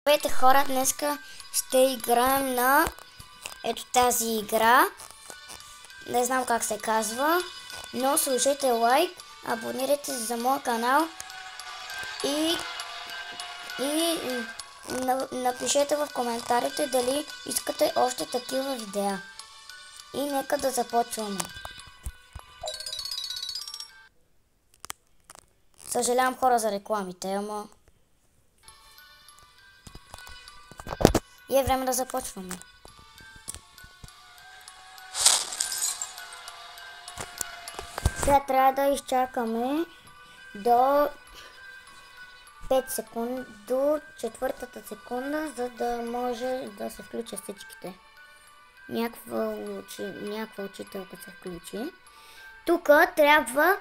Здравейте хора, днеска ще играем на ето тази игра. Не знам как се казва, но сложете лайк, абонирайте се за моя канал и напишете в коментарите дали искате още такива видеа. И нека да започваме. Съжалявам хора за рекламите, ама и е време да започваме. Сега трябва да изчакаме до 5 секунди, до четвъртата секунда, за да може да се включат всичките. Някаква учителка се включи. Тук трябва,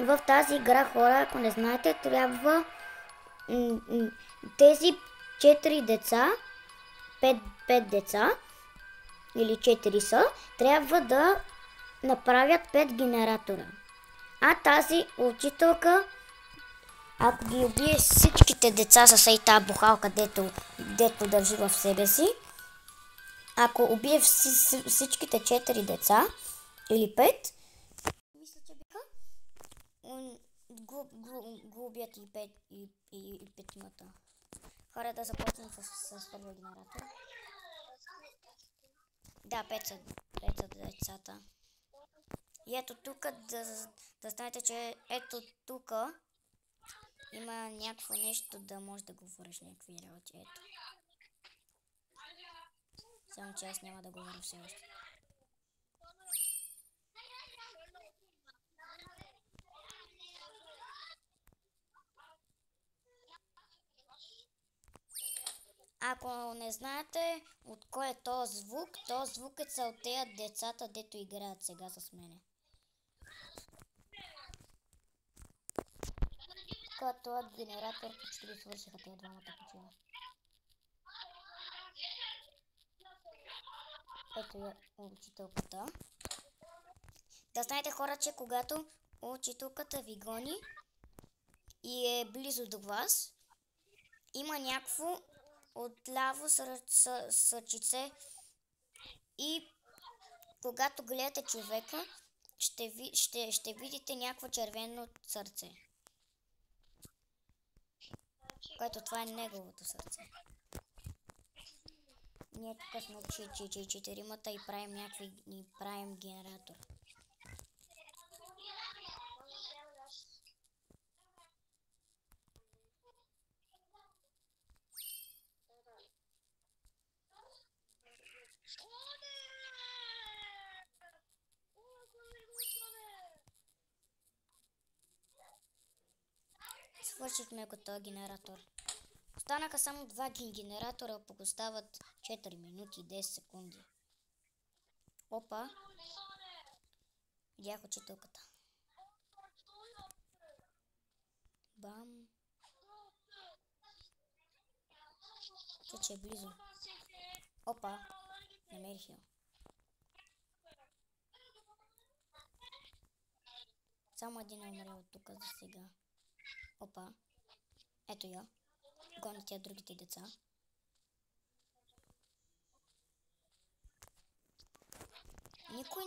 в тази игра, хора, ако не знаете, трябва тези 4 деца, 5 деца, или 4 са, трябва да направят 5 генератора. А тази учителка, ако ги убие всичките деца с ей тази бухалка, дето държи в себе си, ако убие всичките 4 деца, или 5, мисля, че биха, го убият и петимата. Хора, да започнем с първия генератор. Да, 5 са децата. И ето тук, да знаете, че ето тук има някакво нещо, да може да говориш някакви работи. Ето. Само че аз няма да говоря все още. Ако не знаете от кой е този звук е от тези децата, дето играят сега с мене. Като генератор почти ги свършиха тези двамата почина. Ето е учителката. Да знаете хора, че когато учителката ви гони и е близо до вас, има някакво отляво сърчице и когато гледате човека, ще видите някакво червено сърце. Което това е неговото сърце. Ние тук сме четиримата и правим генератор. Свършихме го този генератор. Останаха само 2 генератора, пък остават 4 минути и 10 секунди. Опа! Видях учителката. Бам! Че е близо. Опа! Намерих я. Само един е умрял от тук за сега. Опа! Ето я. Гонят тя другите деца. Никой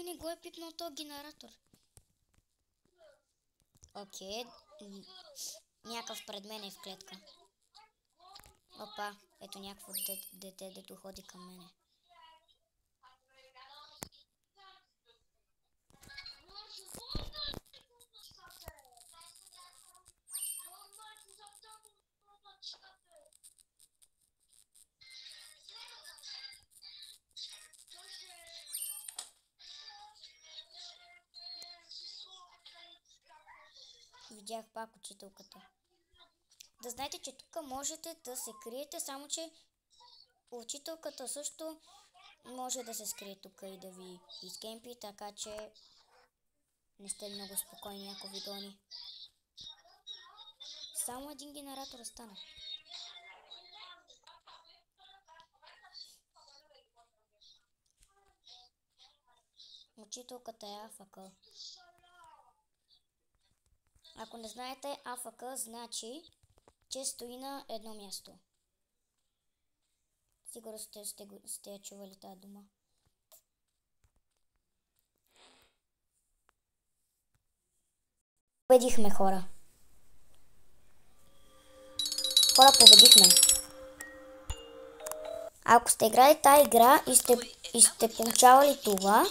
не го е пипнал този генератор. Окей. Някакъв пред мен е в клетка. Опа, ето някакво дете, дето ходи към мене. Видях пак учителката. Да знаете, че тук можете да се криете, само че учителката също може да се скрие тук и да ви изкемпи, така че не сте много спокойни, ако ви гони. Само един генератор остана. Учителката е АФК. Ако не знаете, АФК значи, че стои на едно място. Сигурно сте я чували тази дума. Победихме, хора. Хора, победихме. Ако сте играли тази игра и сте получавали това,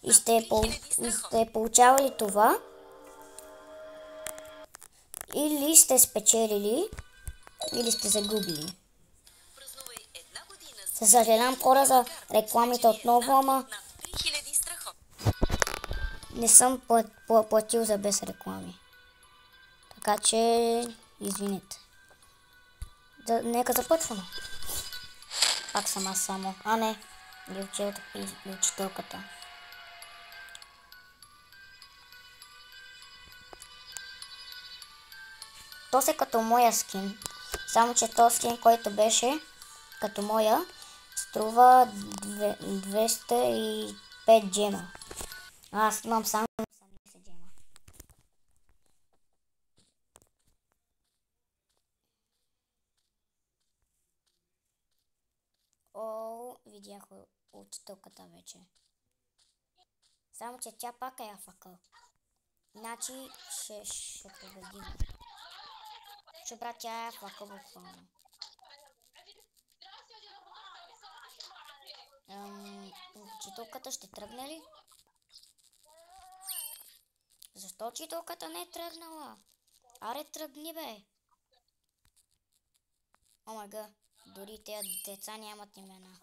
и сте получавали това, или сте спечелили, или сте загубили. Съжалявам, хора, за рекламите отново, ама не съм платил за без реклами. Така че, извинете. Нека започваме. Пак съм аз само. А не, и учителката. То се като моя скин. Само че този скин, който беше като моя, струва 205 джема. Аз имам само 80 джема. О, видях учителката вече. Само че тя пак е афакъл. Значи ще победим. Че брат, тя е афакъл буквално. Учителката ще тръгне ли? Защо учителката не е тръгнала? Аре, тръгни, бе! О май га, дори тези деца нямат имена.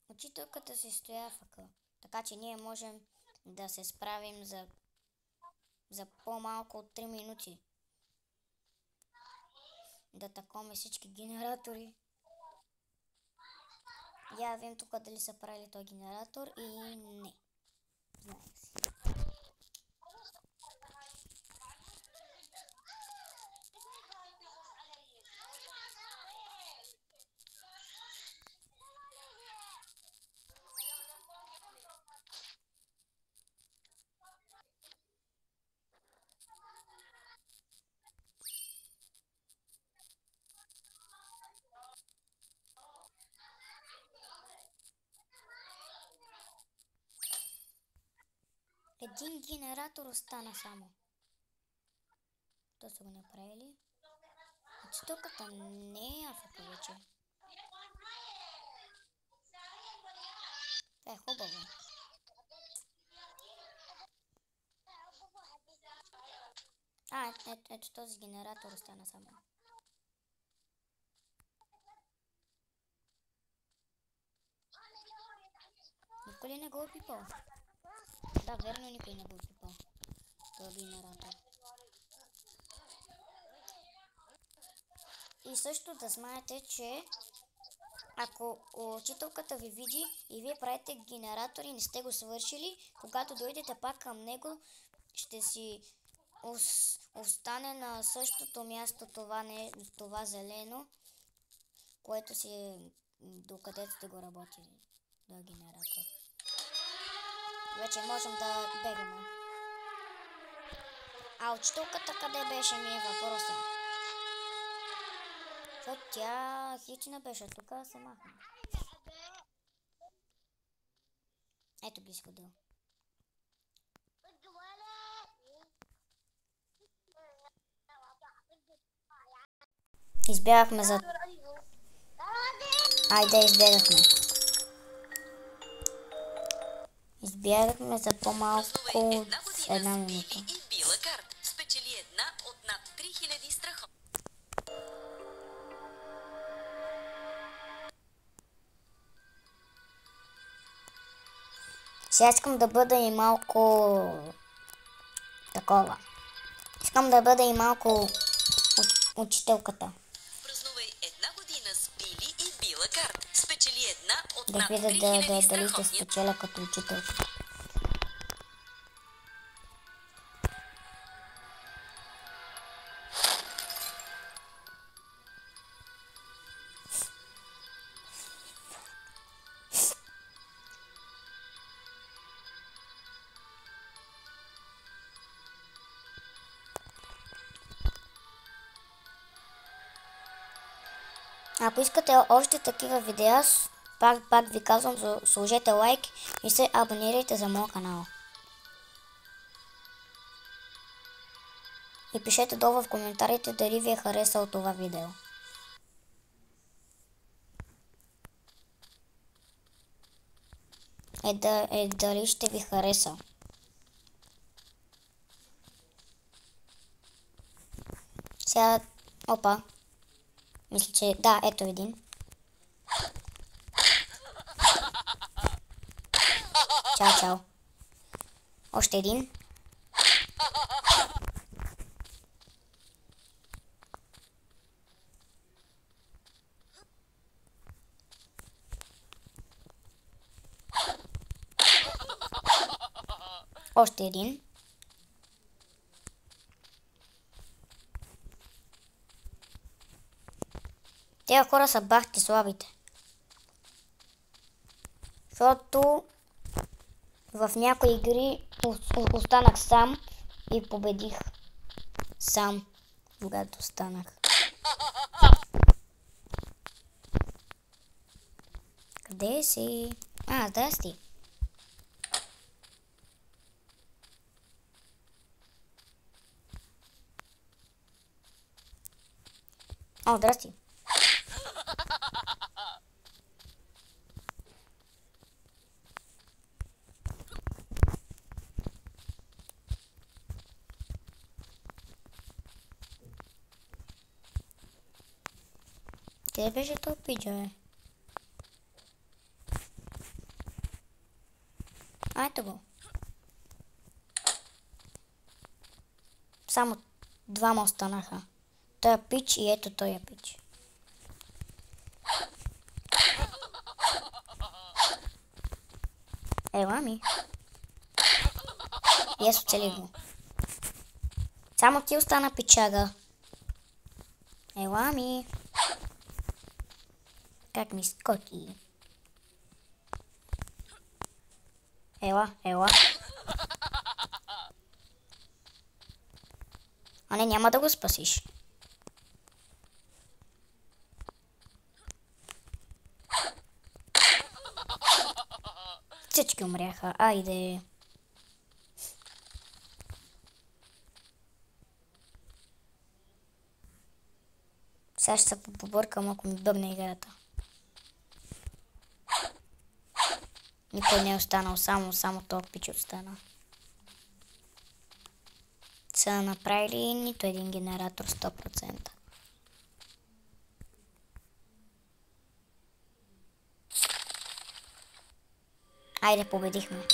Учителката се стоя фъка, така че ние можем да се справим за по-малко от 3 минути. Да такоме всички генератори. Я видим тук дали са правили този генератор и не. Знаем си. Един генератор остана само. То са го направили. Учителката не е афака вече. Това е хубаво. Ето този генератор остана само. Никой не го е пипал. Да, верно, никой не го е пипал. Този генератор. И също да знаете, че ако учителката ви види и вие правите генератор и не сте го свършили, когато дойдете пак към него, ще си остане на същото място това зелено, което си е докъдето сте го работили. Да, генератор. Вече можем да бегаме. А учителката къде беше, ми е въпроса. Защото тя хична беше, тук се махна. Ето би сходил. Избягахме за... Айде, избягахме. Избягахме за по-малко от една минута. Спечели една от над 3000 страховки. Сега искам да бъда и малко... такова. Искам да бъда и малко учителката. Празнувай една година с Били и Била Карт. Спечели една от да над 3000 видя дали ще страховки. спечеля като учителка. Ако искате още такива видеа, пак ви казвам, сложете лайк и се абонирайте за моя канал. И пишете долу в коментарите дали ви е харесало това видео. Дали ще ви хареса. Сега, опа. Мисля, че да, ето един. Чао. Още един. Още един. Тези хора са бахти слабите. Защото в някои игри останах сам и победих сам, когато останах. Къде си? Здрасти. Здрасти. Къде беше то пиджа, бе? Ето го. Само двама останаха. Той пич и ето той пич. Ела ми. И аз оцелих го. Само ти остана пичага. Ела ми. Как ми скоки. Ела. А не, няма да го спасиш. Всички умряха. Айде. Сега ще се побъркам, ако ми бъгне играта. Никой не е останал, само този пич остана. Са направили нито един генератор 100%. Айде, победихме.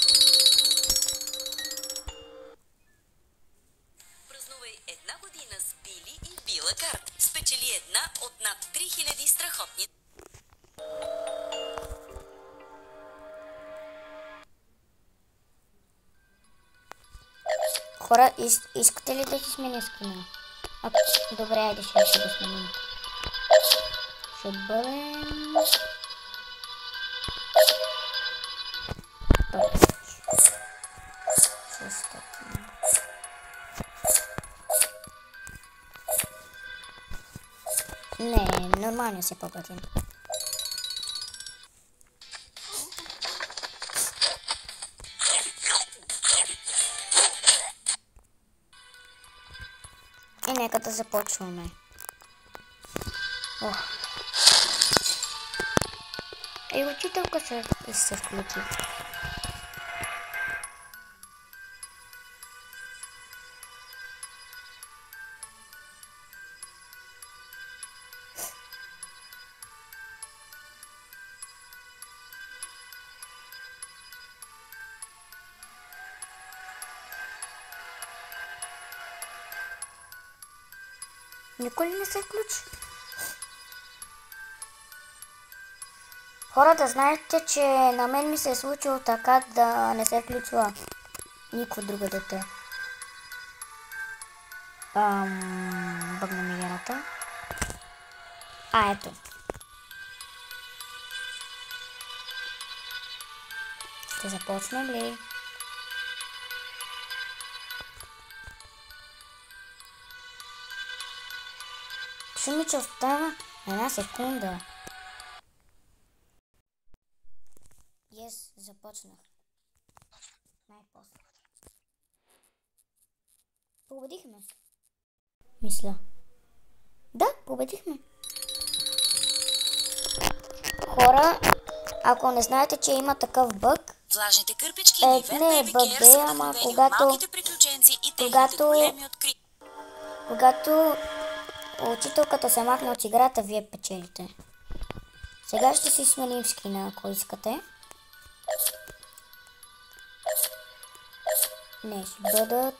Празнувай една година с Били и Била карт. Спечели една от над 3000 страхотни. Хора, искате ли да си сменя скина? Добре, айде ще го сменим. Ще бъдем... Не, нормално се по-готин. И нека да започваме. Учителка се включи. Никой ли не се включи? Хората, знаете, че на мен ми се е случило така да не се включва никакво друго дете. Бъгна ми играта. Ето. Ще започнем ли? Пише ми, че остава Една секунда. Започнах. Най-после. Победихме. Мисля. Да, победихме. Хора, ако не знаете, че има такъв бъг, Влажните кърпички и не е бъг, ама когато учителката се махне от играта, вие печелите. Сега ще си сменим скина, ако искате. Не, ще бъдат...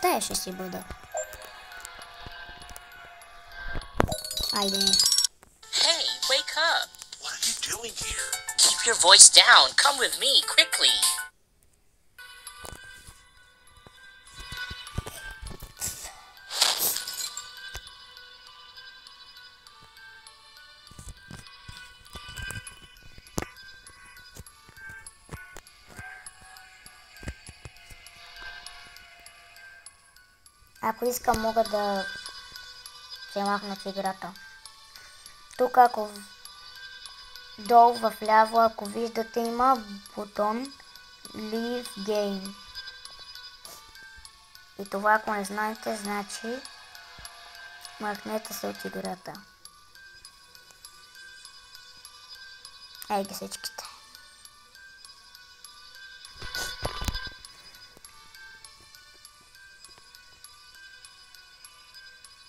Те ще си бъдат. Айде. Hey, wake up. What are you doing here? Keep your voice down. Come with me, quickly. Ако искам, мога да се махна от играта. Тук, ако долу в ляво, ако виждате, има бутон Leave Game. И това, ако не знаете, значи махнете се от играта. Ей ги всичките.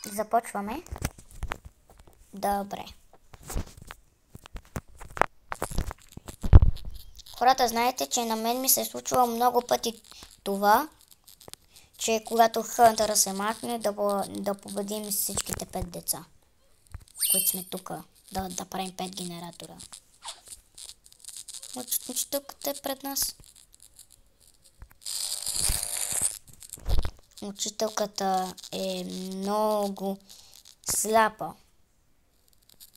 Започваме. Добре. Хората, знаете, че на мен ми се е случвало много пъти това, че когато Хънтъра се махне, да победим всичките 5 деца, които сме тук, да правим 5 генератора. Учителката е пред нас. Учителката е много сляпа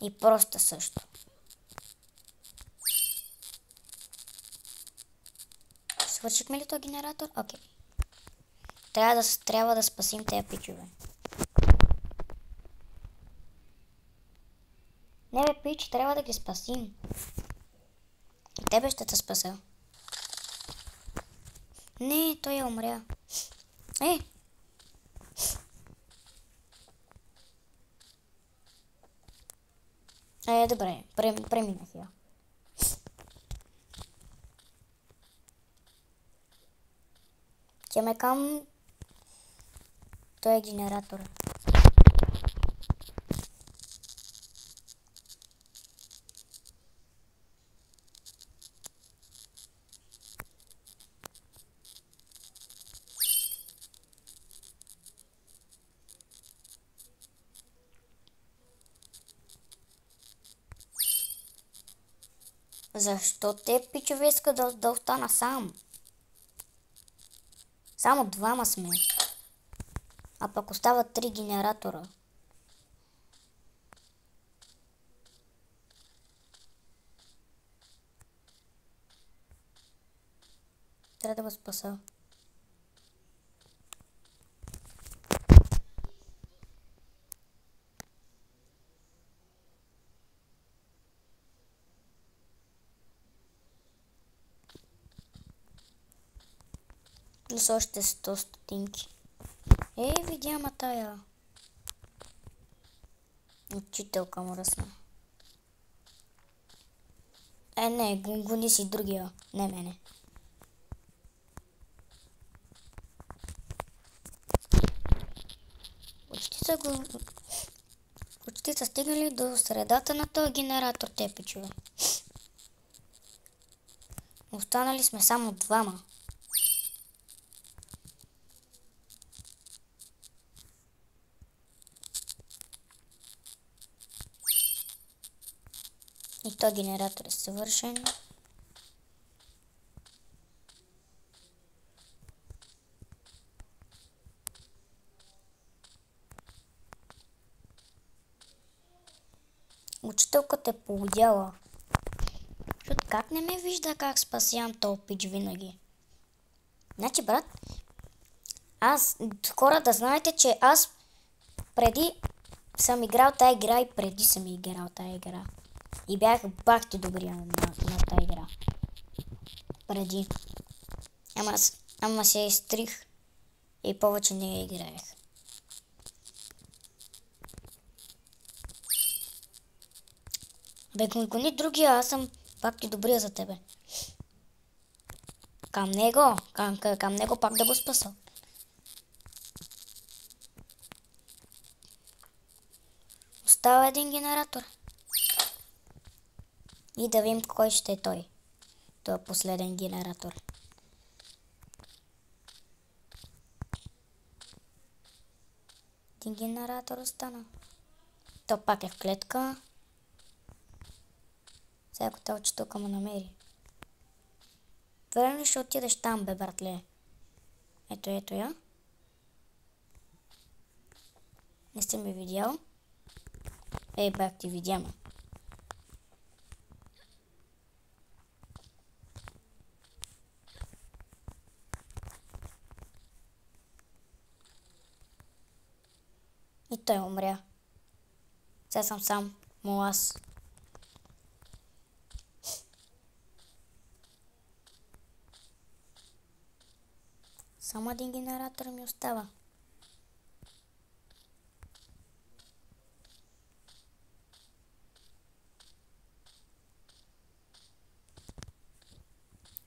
и проста също. Свършихме ли този генератор? Окей. Трябва да спасим тези пичове. Не бе, пич, трябва да ги спасим. И тебе ще те спася. Не, той е умря. Добре, преминах я. Тяме към този генератор. Защо те пичове искат да остана сам? Само двама сме. А пък остават 3 генератора. Трябва да го спаса. Плюс още 100 стотинки. Видяма тая. Учителка му ръсна. Не, гони си другия. Не мене. Почти са стигнали до средата на този генератор, те пичове. Останали сме само двама. И този генератор е съвършен. Учителката е полудяла. Защото как не ме вижда как спасявам този пич винаги? Значи, брат, Хора, да знаете, че аз преди съм играл тази игра и преди съм играл тази игра. И бях бахти добрия на тази игра. Преди. Ама се изтрих и повече не я играех. Бе, гони другия, аз съм бахти добрия за тебе. Към него пак да го спаса. Остава един генератор. И да видим кой ще е той. Това е последен генератор. Един генератор остана. То пак е в клетка. Сега ако телче тук му намери. Верно ли ще отидеш там, бе, братле? Ето я. Не сте ме видял? Ей, бак ти видяма. И той умря. Сега съм сам. Аз. Само един генератор ми остава.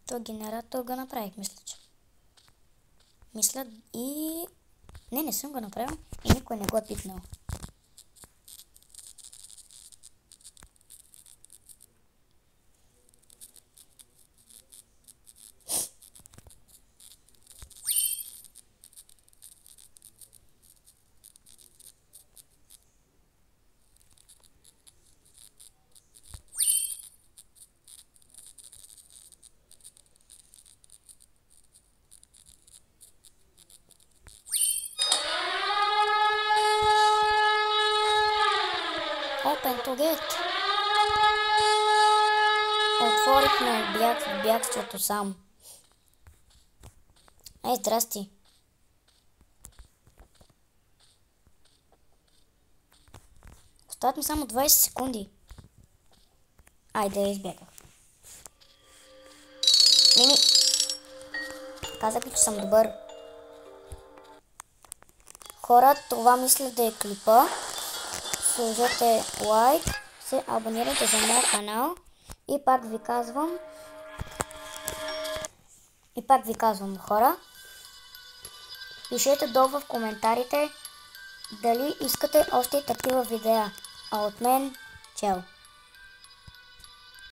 Този генератор го направих, мисля, че. И... Не съм го направил и никой не го е пипнал. Open to get. Отворихме бягството сам. Ей, здрасти. Остават ми само 20 секунди. Айде, избягах. Мими. Казах ви, че съм добър. Хора, това мисля да е клипа. Сложете лайк, се абонирайте за моя канал и пак ви казвам, хора, пишете долу в коментарите дали искате още такива видеа. А от мен, чао!